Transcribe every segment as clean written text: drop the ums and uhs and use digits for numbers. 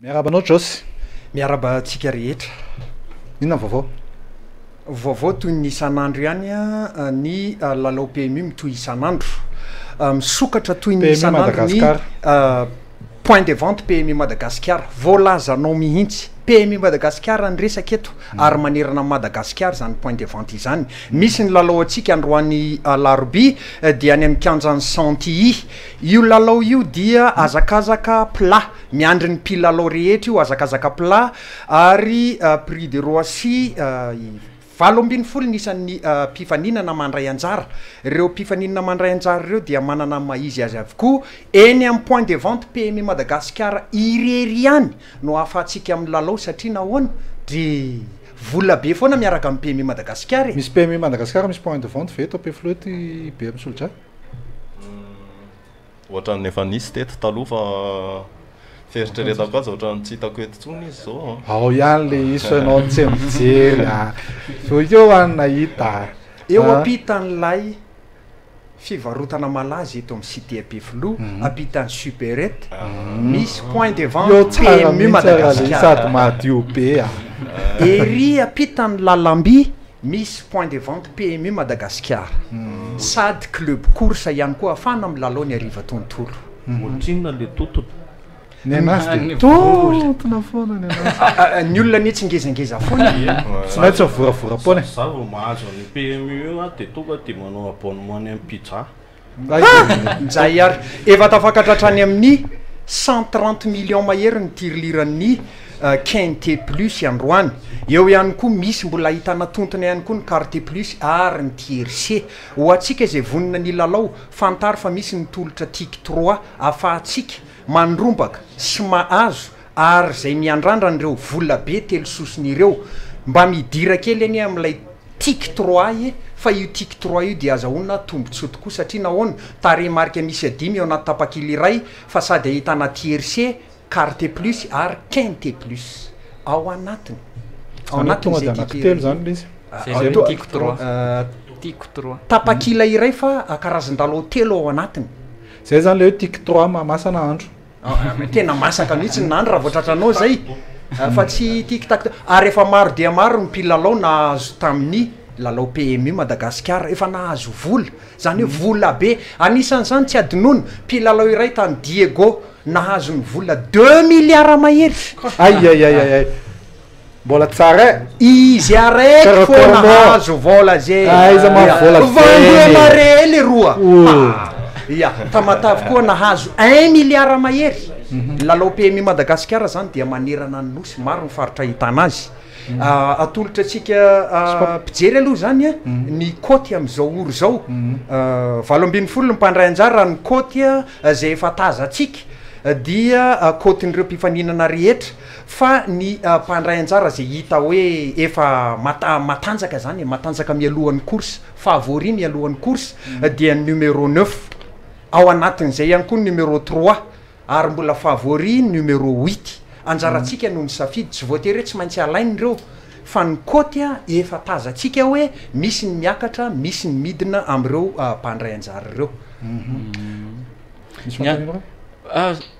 Miarabanao Joyce. Miaraba tsika rehetra. Inona vaovao? Vaovao toy ny isan'andro ihany ny lalao PMU mitohy isan'andro. Misokatra toy ny isan'andro ny point de vente PMU Madagascar. Voalazanao mihitsy PMU Madagascar ny resaka eto ary manerana Madagascar zany point de vente izany. Misy ny lalao atsika androany larobia dia any amin'ny kianjan'ny Santilly. Io lalao io dia azakazaka plat. Miandry ny mpilalao rehetra io azakazaka plat ary prix de Roissy 20 nisan'ny mpifaninana mandray anjara. Ireo mpifaninana mandray anjara ireo dia manana maizy azy avokoa eny amin'ny point de vente PMU Madagascar irery ihany no ahafahantsika amin'ny lalao satria nahoana de vola be foana miaraka amin'ny PMU Madagascar. Misy PMU Madagascar misy point de vente ve eto Pefloty be amin'ny solitra? Ohatran'ny efa nisy teto taloha fa feritrereta azy ohatran'ny tsy hitako eto tsony izy zao. Ao ihany le iso ianao tsy mijery. Zao eo any nahita. Eo ampitan'ilay fivarotana malaza eto amin'ny cité Peflo, ampitan'ny supérette, misy point de vente PMU Madagascar. Sady madio be. Ery ampitan'ny lalamby misy point de vente PMU Madagascar. Sady club course ihany koa afana amin'ny lalao ny hariva tontolo. Montsinna le totona. Nenazy totona foana nenazy. Ny olona ny tsy ngezangeza foana. Tsy maintsy voravora foana. Za vao mahazo ny PMU io de tonga de manao abonnement ny pizza. Zay ary efa tafakatra hatrany amin'ny 130 millions mahery ny tiriliran'ny quinte plus androany. Eo ihany koa misy mbola ahitana tontona ihany koa ny carte plus ary ny tiercé. Ho atsika izay vonina ny lalao fantary fa misy ny tolotra tic 3 afahantsika mandrombaka sy mahazo ary zay miandrandrany reo vola be telo sosiny ireo mba midira kely any amin'ilay tic 3 fa io tic 3 io dia azahoana tombontsoa tokoa satria nahoana tarehimarika misy adimy eo anaty tapakily iray fa sady ahitana tiercé, carte plus ary quinte plus ao anatiny. Ao anatiny telo zany le izy. Tic 3 tapakila iray fa karazan-dalao telo ao anatiny. Zay zany le tic 3 masana andro. Tena masaka mihitsy ny nandro raha voatratranao zay fa tsy tic-tac ary efa maro dia maro ny mpilalao nahazo tamin'ny lalao PMU Madagascar efa nahazo vola zany hoe vola be anisan'izany tsy adinoina mpilalao iray tany Diego nahazo ny vola 2 milliards mahery. Ay mbola tsara izy araiky foana nahazo vola zay izy mahavola vandoana le roa. Ya, tamatavy koa nahazo 1 milliard mahery. Lalao PMU Madagascar zany dia manerana ny nosy maro ny faritra ahitana azy. Atolotra atsika mpijery aloha zany ny côte am'izao oro zao 20 ny mpandray anjara ny côte zay efa tazatsika dia côte-n'ireo mpifaninana rehetra fa ny mpandray anjara zay hita hoe efa matanjaka zany matanjaka mialohan'ny course favori mialohan'ny course dia numéro 9 ao anatin'izay ihany koa numéro 3 ary mbola favori numéro 8 anjaratsika no ny safidy tsy voatery tsy maintsy alainy reo fa ny côte efa tazatsika hoe misy ny miakatra misy ny midina am'ireo mpandray anjara ireo.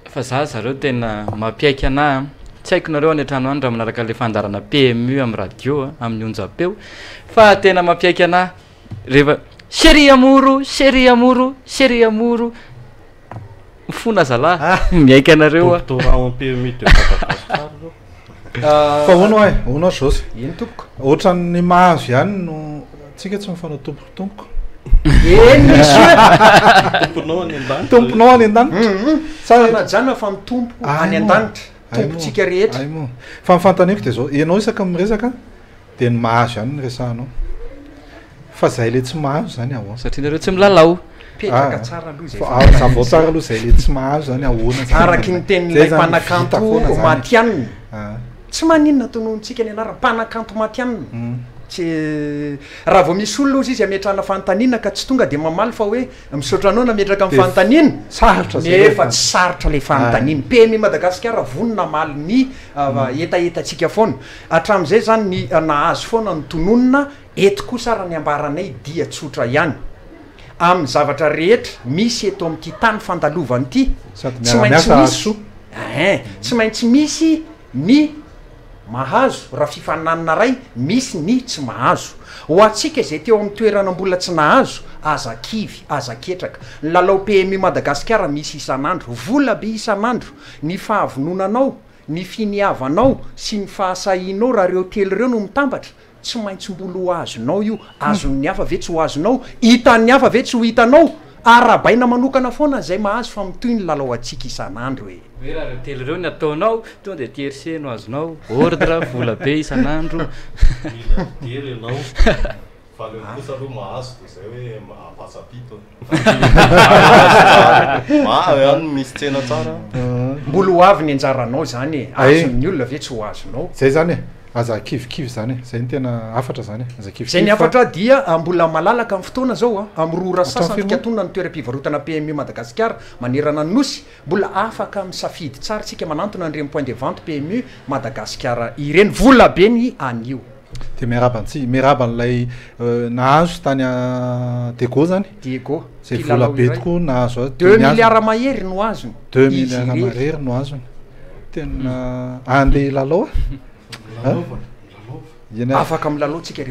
Fa zareo tena mampiaiky ana tsy haiko nareo any an-trano any raha manaraka le fandarana PMU amin'ny radio amin'ny onjam-peo fa tena mampiaiky ana rehefa chéri amoro mifona zala miaiky anareo PMU de Madagascar. Fa hono Joyce. Ino tompoko? Ohatran'ny mahazo ihany no tsika tsy mifanao tompoka. Tomponao any an-danitra. Sanajana fa mitompo any an-danitra. Tompotsika rehetra. Fa mifantaniko de zao ianao isaka miresaka de ny mahazo ihany ny resahanao. Fa zay le tsy mahazo zany ahoana satria nareo tsy milalao. Petraka tsara aloha zay. Fa vao tsara aloha zay le tsy mahazo zany ahoana. Araky ny tenin'ilay mpanakanto matianina. Tsy maninona tonontsika ny anarana mpanakanto matianina. Tsy raha vao misy olona ozy izy ametrahana fanontaniana ka tsy tonga de mamaly fa hoe misaotra anao nametraka amin'ny fanontaniana sarotra nefa tsy sarotra le fanontaniana. PMU Madagascar vonona maly ny etaetatsika foana hatramin'izay zany ny nahazo foana ny tononona eto kosa raha ny ambaranay dia tsotra ihany amin'ny zavatra rehetra misy eto amin'ity tany fandalovany ity tsy maintsy misy tsy maintsy misy ny mahazo raha fifananana ray misy ny tsy mahazo ho atsika zay teo amin'ny toerana mbola tsy nahazo azakivy azaketraka ny lalao PMU Madagascar misy isan'andro vola be isan'andro ny fahavononanao ny finiavanao sy ny fahasahinao raha reo telo reo no mitambatra tsy maintsy mbola ho azonao io azon'ny hafa ve tsy ho azonao hitan'ny hafa ve tsy ho hitanao arabaina manokana foana zay mahazo fa mitoy ny lalao atsika isan'andro hoe raha reo telo reo ny ataonao to de TRC no azonao ordre vola be isan'andro tery ianao fa le kosa aloha mahazo de zay hoe apasapito any misy tsena tsara mbola ho avy ny anjaranao zany azon'ny olona ve tsy ho azonao zay zany e aza kivikivy zany e zay ny tena afatra zany e aza kivikivy zay ny afatra dia mbola malalaka amin'ny fotoana zao a amin'ny roa sasany fikatona ny toeram-pivarotana PMU Madagascar manerana ny nosy mbola afaka misafidy tsara tsika manantona nyreny point de vente PMU Madagascar ireny vola be ny anio de miaraba n'lay nahazo tany Diego zany Diego zay vola be tokoa nahazo 2 milliards mahery no azony 2 milliards mahery no azony tena andeha lalao afaka milalao tsika